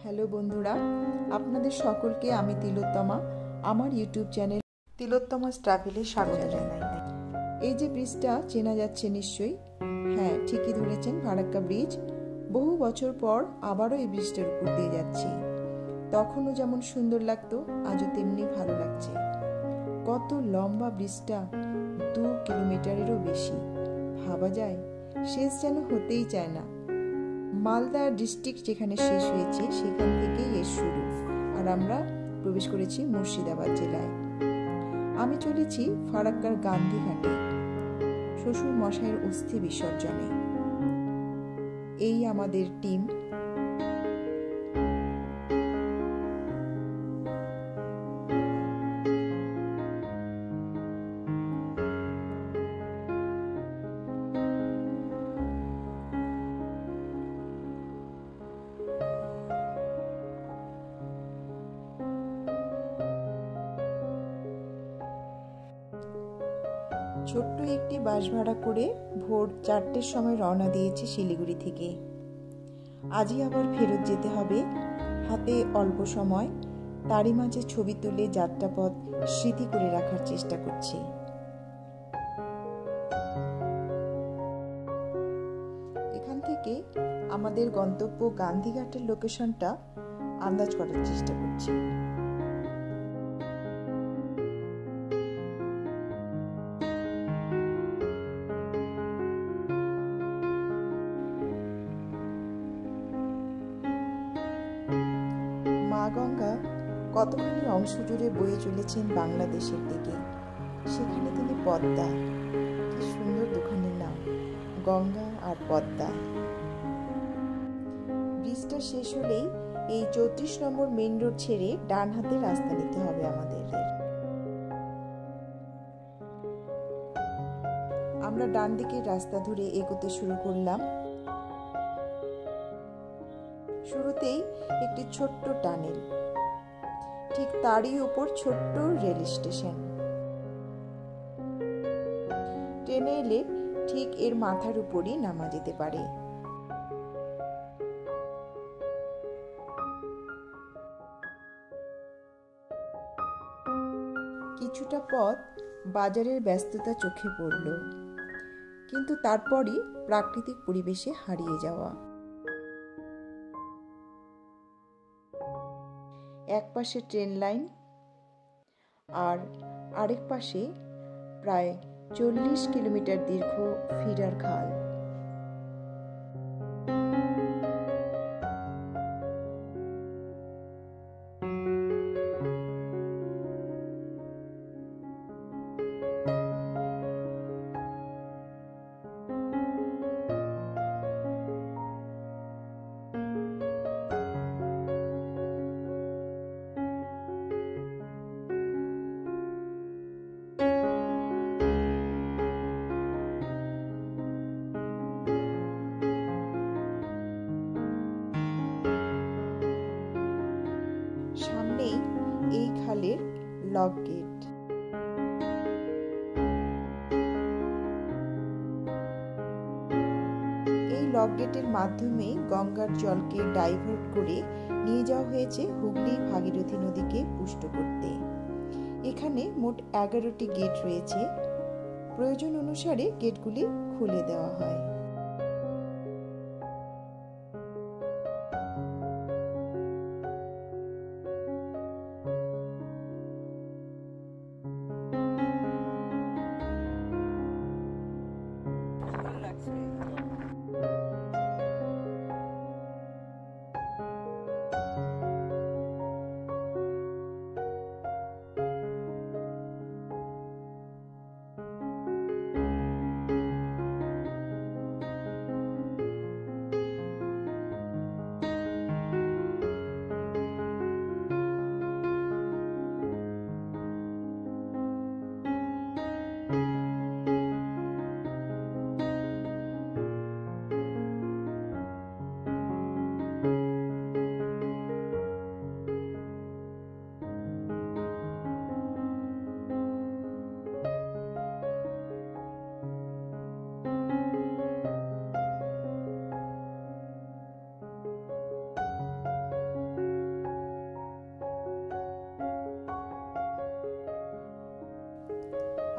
Hello বন্ধুরা, আপনাদের সকলকে আমি তিলোত্তমা আমার ইউটিউব চ্যানেল তিলোত্তমাস ট্রাভেলে স্বাগত জানাই। এই যে ব্রিজটা চেনা যাচ্ছে নিশ্চয়ই। হ্যাঁ, ঠিকই ধরেছেন, ফারাক্কা ব্রিজ। বহু বছর পর আবারও এই ব্রিজটার উপর দিয়ে যাচ্ছি। তখনও যেমন সুন্দর লাগতো, আজও তেমনি ভালো লাগছে। কত লম্বা ব্রিজটা, 2 কিলোমিটারেরও বেশি। ভাবা যায়, শেষ যেন হতেই চায় না। মালদা ডিস্ট্রিক্ট যেখানে শেষ হয়েছে সেখান থেকেই এর শুরু, আর আমরা প্রবেশ করেছি মুর্শিদাবাদ জেলায়। আমি চলেছি ফারাক্কার গান্ধীঘাটে শ্বশুর মশাইয়ের অস্থি বিসর্জনে। এই আমাদের টিম। ছোট্ট একটি বাস ভাড়া করে ভোর 4টের সময় রওনা দিয়েছি শিলিগুড়ি থেকে। আজই আবার ফেরত যেতে হবে। হাতে অল্প সময়, তারই মাঝে ছবি তুলে যাত্রাপথ স্মৃতি করে রাখার চেষ্টা করছি। এখান থেকে আমাদের গন্তব্য গান্ধীঘাটের লোকেশনটা আন্দাজ করার চেষ্টা করছি। মা গঙ্গা কতখানি অংশ জুড়ে বয়ে চলেছেন বাংলাদেশের দিকে। সেখানে তিনি পদ্মা। কি সুন্দর দুখানের নাম, গঙ্গা আর পদ্মা। ব্রিজটা শেষ হলেই এই 34 নম্বর মেইন রোড ছেড়ে ডান হাতে রাস্তা নিতে হবে আমাদের। আমরা ডান দিকের রাস্তা ধরে এগোতে শুরু করলাম। শুরুতেই একটি ছোট্ট টানেল, ঠিক তারই উপর ছোট্ট রেল স্টেশন। ট্রেনে এলে ঠিক এর মাথার উপরই নামা যেতে পারে। কিছুটা পথ বাজারের ব্যস্ততা চোখে পড়ল, কিন্তু তারপরই প্রাকৃতিক পরিবেশে হারিয়ে যাওয়া। এক পাশে ট্রেন লাইন আর আরেক পাশে প্রায় 40 কিলোমিটার দীর্ঘ ফিডার খাল। সামনেই এই খালের লক গেট। এই লক গেটের মাধ্যমে গঙ্গার জলকে ডাইভার্ট করে নিয়ে যাওয়া হয়েছে হুগলি ভাগীরথী নদীকে পুষ্ট করতে। এখানে মোট 11টি গেট রয়েছে। প্রয়োজন অনুসারে গেটগুলি খুলে দেওয়া হয়।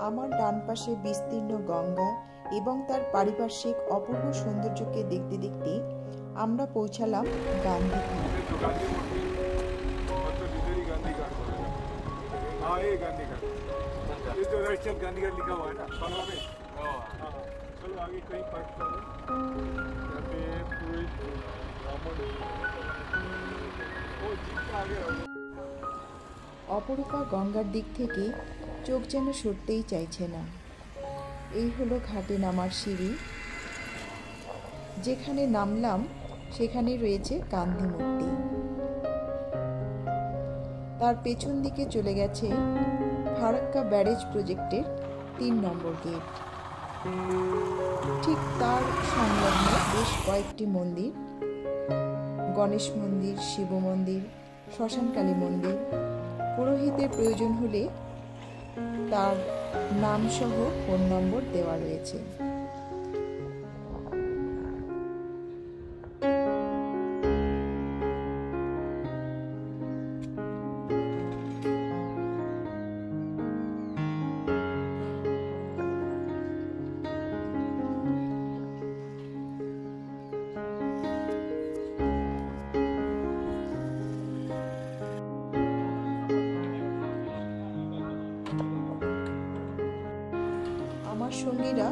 আমার ডান পাশে বিস্তীর্ণ গঙ্গা এবং তার পারিপার্শ্বিক অপূর্ব সৌন্দর্যকে দেখতে দেখতে আমরা পৌঁছালাম গান্ধী ঘাট। অপরূপা গঙ্গার দিক থেকে চোখ যেন সরতেই চাইছে না। এই হলো ঘাটে নামার সিঁড়ি। যেখানে নামলাম সেখানে রয়েছে গান্ধী মূর্তি। তার পেছন দিকে চলে গেছে ফারাক্কা ব্যারেজ প্রজেক্টের ৩ নম্বর গেট। ঠিক তার সংলগ্ন বেশ কয়েকটি মন্দির, গণেশ মন্দির, শিব মন্দির, শ্মশানকালী মন্দির। পুরোহিতের প্রয়োজন হলে তার নাম সহ ফোন নম্বর দেওয়া রয়েছে। আমার সঙ্গীরা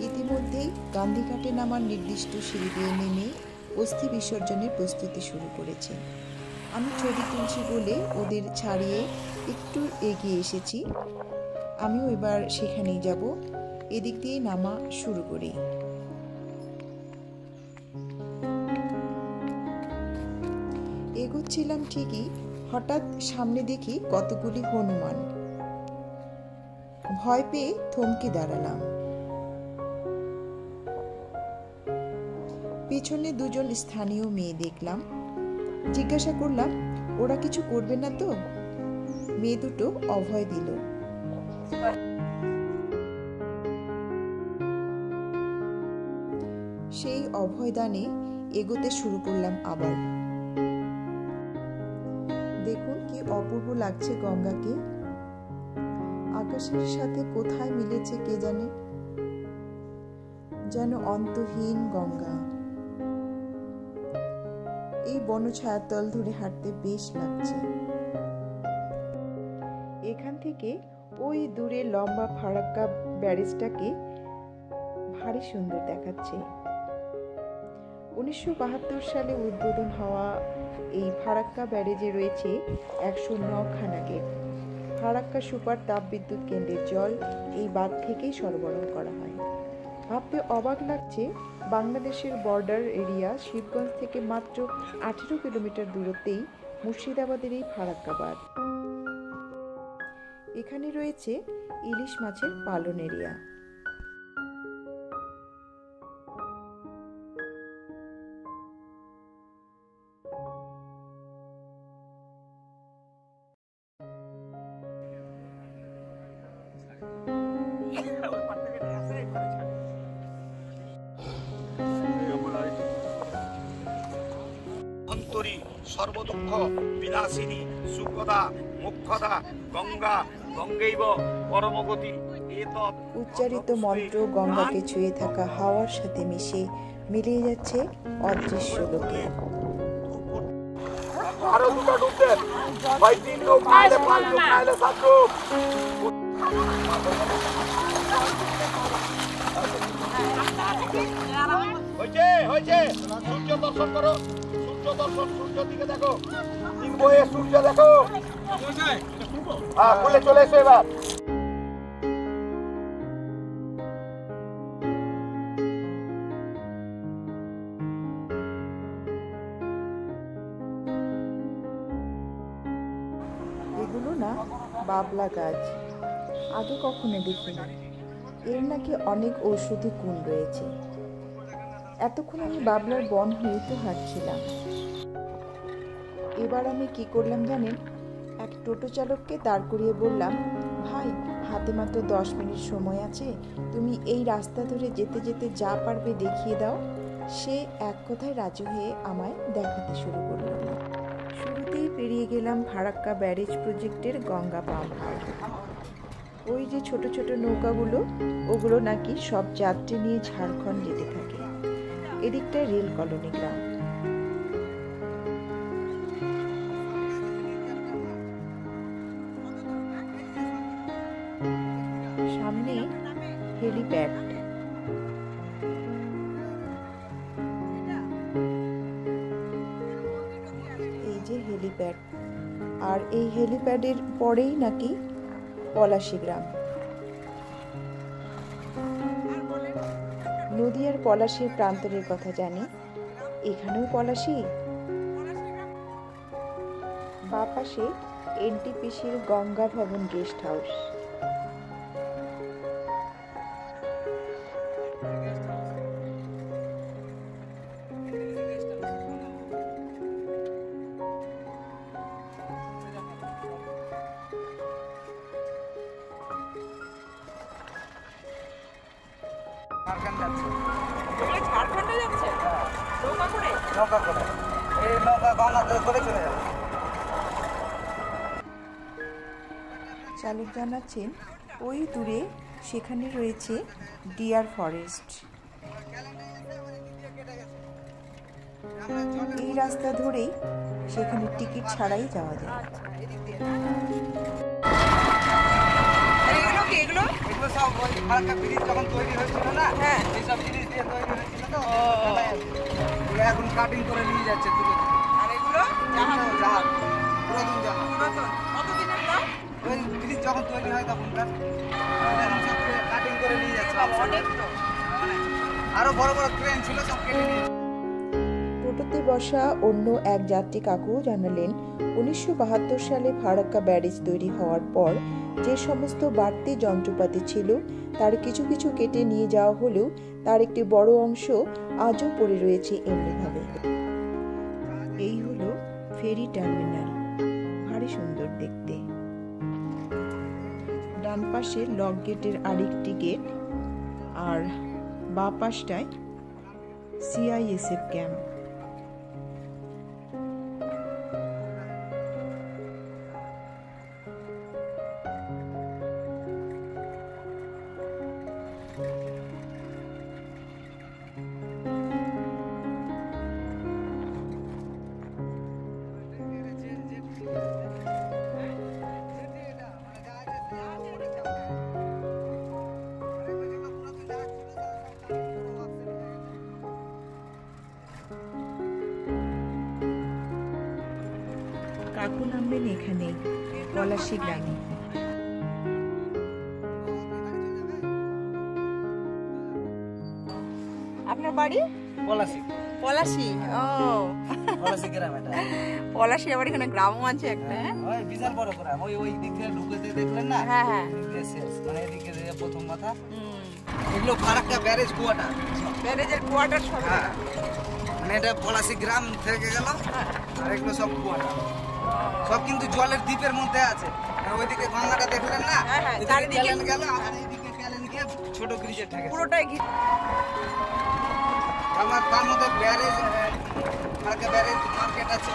ইতিমধ্যেই গান্ধীঘাটে নামার নির্দিষ্ট সিঁড়ি দিয়ে নেমে অস্থি বিসর্জনের প্রস্তুতি শুরু করেছে। আমি ছবি তুলছি বলে ওদের ছাড়িয়ে একটু এগিয়ে এসেছি। আমিও এবার সেখানেই যাব। এদিক দিয়ে নামা শুরু করি। এগোচ্ছিলাম ঠিকই, হঠাৎ সামনে দেখি কতগুলি হনুমান। ভয় পেয়ে থমকে দাঁড়ালাম। পিছনে 2জন স্থানীয় মেয়ে দেখলাম। জিজ্ঞাসা করলাম, ওরা কিছু করবে না তো? মেয়ে দুটো অভয় দিল। সেই অভয়দানে এগোতে শুরু করলাম আবার। দেখুন কি অপূর্ব লাগছে গঙ্গাকে। আকাশের সাথে কোথায় মিলেছে কে জানে, যেন অন্তহীন গঙ্গা। এই বনছায়াতল ধরে হাঁটতে বেশ লাগছে। এখান থেকে ওই দূরে লম্বা ফারাক্কা ব্যারেজটাকে ভারী সুন্দর দেখাচ্ছে। 1972 সালে উদ্বোধন হওয়া এই ফারাক্কা ব্যারেজে রয়েছে 109 খানা গেট। ফারাক্কা সুপার তাপবিদ্যুৎ কেন্দ্রের জল এই বাঁধ থেকেই সরবরাহ করা হয়। ভাবতে অবাক লাগছে, বাংলাদেশের বর্ডার এরিয়া শিবগঞ্জ থেকে মাত্র 18 কিলোমিটার দূরত্বেই মুর্শিদাবাদের এই ফারাক্কা বাঁধ। এখানে রয়েছে ইলিশ মাছের পালন এরিয়া। সর্বদুঃখ বিনাশিনী সুখদা মুখ্যদা গঙ্গা গঙ্গৈব পরমগতি। উচ্চারিত মন্ত্র গঙ্গাকে ছুঁয়ে থাকা হাওয়ার সাথে মিশে মিলিয়ে যাচ্ছে অদৃশ্য লোকে। সূর্য দর্শন করো, সূর্য দর্শন, সূর্য দিকে দেখো, সূর্য দেখো। হ্যাঁ, বলে চলে এসো এবার। এগুলো না বাবলা গাছ, আগে কখনো দেখিনি। এর নাকি অনেক ঔষধি গুণ রয়েছে। এতক্ষণ আমি বাবলার বন হয়ে তো হাঁটছিলাম। এবার আমি কি করলাম জানেন? এক টোটো চালককে দাঁড় করিয়ে বললাম, ভাই হাতে মাত্র 10 মিনিট সময় আছে, তুমি এই রাস্তা ধরে যেতে যেতে যা পারবে দেখিয়ে দাও। সে এক কথায় রাজি হয়ে আমায় দেখাতে শুরু করলো। শুরুতেই পেরিয়ে গেলাম ফারাক্কা ব্যারেজ প্রজেক্টের গঙ্গা পাম্প হাউস। ওই যে ছোট ছোট নৌকাগুলো, ওগুলো নাকি সব যাত্রী নিয়ে ঝাড়খণ্ড যেতে থাকে। এদিকটা রেল কলোনি গ্রাম। সামনে হেলিপ্যাড। এই যে হেলিপ্যাড, আর এই হেলিপ্যাডের পরেই নাকি পলাশী গ্রাম। নদীয়ার পলাশীর প্রান্তরের কথা জানি, এখানেও পলাশী। বাঁ পাশে এনটিপিসির গঙ্গা ভবন গেস্ট হাউস। ঝাড়খণ্ডে যাচ্ছে নৌকা করে এই নৌকা গঙ্গাতে করে চলে যাবে। চালক জানাচ্ছেন ওই দূরে সেখানে রয়েছে ডিয়ার ফরেস্ট। এই রাস্তা ধরেই সেখানে টিকিট ছাড়াই যাওয়া যায়। এগুলো সব ওই ফারাক্কা ব্রিজ যখন তৈরি হয়েছিল না, হ্যাঁ, এইসব জিনিস দিয়ে তৈরি হয়েছিল তো, এগুলো এখন কাটিং করে নিয়ে যাচ্ছে তুলে তুলে। আর এগুলো জাহাজ, পুরাতন জাহাজ। কতদিনের দাম? ওই ব্রিজ যখন তৈরি হয় তখনকার এখন সব কাটিং করে নিয়ে যাচ্ছে। অনেক তো। আরো বড় বড় ট্রেন ছিল, সব কেটে নিয়ে। টোটোতে বসা অন্য এক যাত্রী কাকু জানালেন 1972 সালে ফারাক্কা ব্যারেজ তৈরি হওয়ার পর যে সমস্ত বাড়তি যন্ত্রপাতি ছিল তার কিছু কিছু কেটে নিয়ে যাওয়া হলেও তার একটি বড় অংশ আজও পড়ে রয়েছে এমনিভাবে। এই হলো ফেরি টার্মিনাল, ভারী সুন্দর দেখতে। ডান পাশে লক গেটের আরেকটি গেট, আর বাঁ পাশটায় সিআইএসএফ ক্যাম্প। কাকু নামবেন এখানে পলাশী গ্রামে। আপনার বাড়ি পলাশী, পলাশী? ও, পলাশী গ্রাম এটা। পলাশী আবার এখানে গ্রামও আছে একটা। ওই বিশাল বড় গ্রাম, ওই দিক থেকে ঢুকেতে দেখলেন না? হ্যাঁ হ্যাঁ, শেষ, মানে এদিকে প্রথম মাথা। এগুলো ফারাক্কা ব্যারেজ কোয়ার্টার, ব্যারেজের কোয়ার্টার সব। হ্যাঁ, মানে এটা পলাশী গ্রাম থেকে গেল, আর এগুলো সব কোয়ার্টার। সব কিন্তু জলের দ্বীপের মধ্যে আছে। ওইদিকে গঙ্গাটা দেখলেন না, চারিদিকে গেল, আর এইদিকে ক্যালেন গিয়ে ছোট ব্রিজে ঠেকে পুরোটাই আমার। তার মধ্যে ব্যারেজ, ফারাক্কা ব্যারেজ, মার্কেট আছে,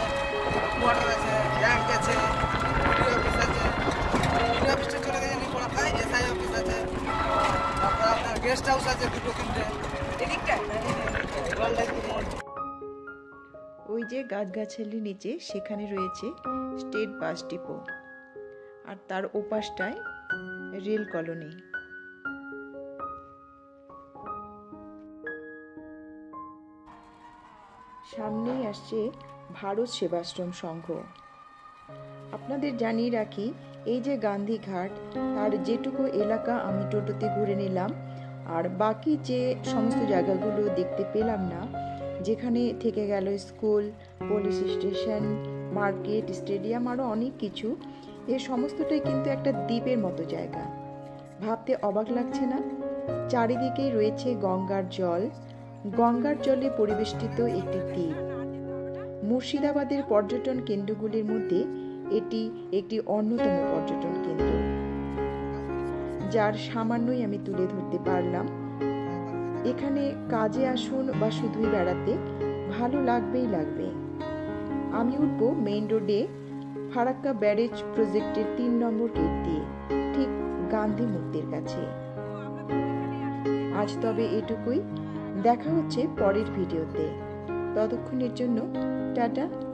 কোয়ার্টার আছে, ব্যাংক আছে, ডিডি অফিস আছে। ডিডি অফিসটা চলে গেছে পড়াখায়, এসআই অফিস আছে, তারপর আপনার গেস্ট হাউস আছে দুটো তিনটে এদিকটায়। ওই যে গাছগাছালির নিচে সেখানে রয়েছে স্টেট বাস ডিপো, আর তার ওপাশটায় রেল কলোনি। সামনেই আসছে ভারত সেবাশ্রম সংঘ। আপনাদের জানিয়ে রাখি, এই যে গান্ধীঘাট, তার যেটুকু এলাকা আমি টোটোতে ঘুরে নিলাম, আর বাকি যে সমস্ত জায়গাগুলো দেখতে পেলাম না, যেখানে থেকে গেল school, police station, market, stadium, আরও অনেক কিছু, এ সমস্তটাই কিন্তু একটা দ্বীপের মতো জায়গা। ভাবতে অবাক লাগছে না? চারিদিকেই রয়েছে গঙ্গার জল, গঙ্গার জলে পরিবেষ্টিত একটি দ্বীপ। মুর্শিদাবাদের পর্যটন কেন্দ্রগুলির মধ্যে এটি একটি অন্যতম পর্যটন কেন্দ্র, যার সামান্যই আমি তুলে ধরতে পারলাম। এখানে কাজে আসুন বা শুধুই বেড়াতে, ভালো লাগবেই লাগবে। আমি উঠবো মেইন রোডে ফারাক্কা ব্যারেজ প্রজেক্টের 3 নম্বর গেট দিয়ে, ঠিক গান্ধী মূর্তির কাছে। আজ তবে এটুকুই, দেখা হচ্ছে পরের ভিডিওতে। ততক্ষণের জন্য টাটা।